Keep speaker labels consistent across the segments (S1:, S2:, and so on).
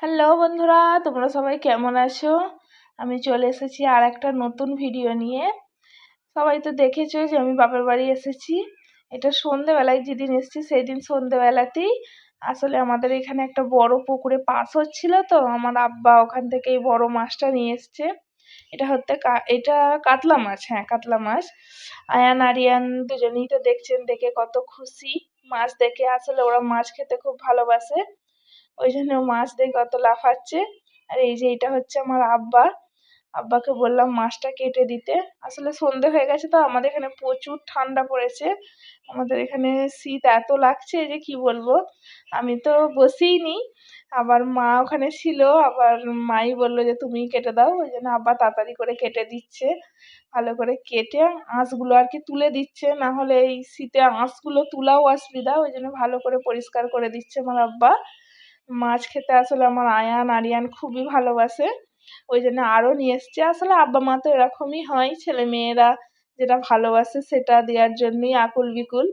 S1: Hello বন্ধুরা, তোমরা সবাই কেমন আছো? আমি চলে এসেছি আর একটা নতুন ভিডিও নিয়ে। সবাই তো দেখেছো যে আমি বাপের বাড়ি এসেছি। এটা সন্ধেবেলায় যেদিন এসেছি সেই দিন সন্ধেবেলাতেই আসলে আমাদের এখানে একটা বড় পুকুরে পাস হচ্ছিল, তো আমার আব্বা ওখান থেকে এই বড় মাছটা নিয়ে এসছে। এটা কাতলা মাছ, হ্যাঁ কাতলা মাছ। আয়ান আরিয়ান দুজনেই তো দেখছেন, দেখে কত খুশি মাছ দেখে। আসলে ওরা মাছ খেতে খুব ভালোবাসে, ওই জন্য মাছ দেখে অত লাফাচ্ছে। আর এই যে এটা হচ্ছে আমার আব্বা। আব্বাকে বললাম মাছটা কেটে দিতে। আসলে সন্ধে হয়ে গেছে, তো আমাদের এখানে প্রচুর ঠান্ডা পড়েছে। আমাদের এখানে শীত এত লাগছে যে কি বলবো। আমি তো বসেই নি, আবার মা ওখানে ছিল, আবার মাই বললো যে তুমি কেটে দাও, ওই জন্য আব্বা তাড়াতাড়ি করে কেটে দিচ্ছে। ভালো করে কেটে আঁশগুলো আর কি তুলে দিচ্ছে, না হলে এই শীতে আঁশগুলো তুলাও অসুবিধা, ওই জন্য ভালো করে পরিষ্কার করে দিচ্ছে আমার আব্বা। মাছ খেতে আসলে আমার আয়ান আরিয়ান খুবই ভালোবাসে, ওই জন্য আরো নিয়ে এসছে। আসলে আব্বা মা তো এরকমই হয়, ছেলে মেয়েরা যেটা ভালোবাসে সেটা দেওয়ার জন্যই আকুল বিকুল।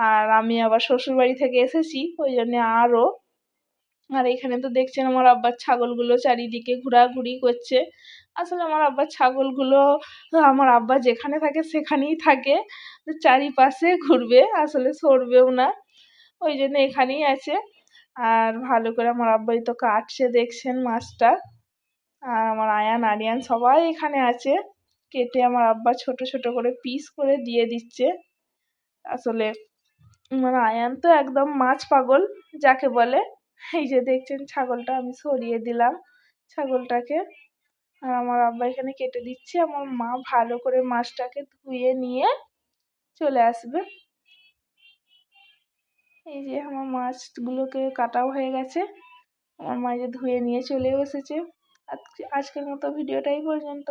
S1: আর আমি আবার শ্বশুর বাড়ি থেকে এসেছি, ওই জন্য আরো। আর এখানে তো দেখছেন আমার আব্বার ছাগলগুলো চারিদিকে ঘোরাঘুরি করছে। আসলে আমার আব্বার ছাগলগুলো, আমার আব্বা যেখানে থাকে সেখানেই থাকে, তো চারিপাশে ঘুরবে, আসলে সরবেও না, ওই জন্য এখানেই আছে। আর ভালো করে আমার আব্বাই তো কাটছে, দেখছেন মাছটা। আর আমার আয়ান আরিয়ান সবাই এখানে আছে। কেটে আমার আব্বা ছোট ছোট করে পিস করে দিয়ে দিচ্ছে। আসলে আমার আয়ান তো একদম মাছ পাগল যাকে বলে। এই যে দেখছেন ছাগলটা আমি সরিয়ে দিলাম ছাগলটাকে। আর আমার আব্বা এখানে কেটে দিচ্ছে, আমার মা ভালো করে মাছটাকে ধুয়ে নিয়ে চলে আসবে। এই যে আমার মাছগুলোকে কাটাও হয়ে গেছে, আমার মা যে ধুয়ে নিয়ে চলেও এসেছে। আজকের মতো ভিডিওটা এই পর্যন্ত।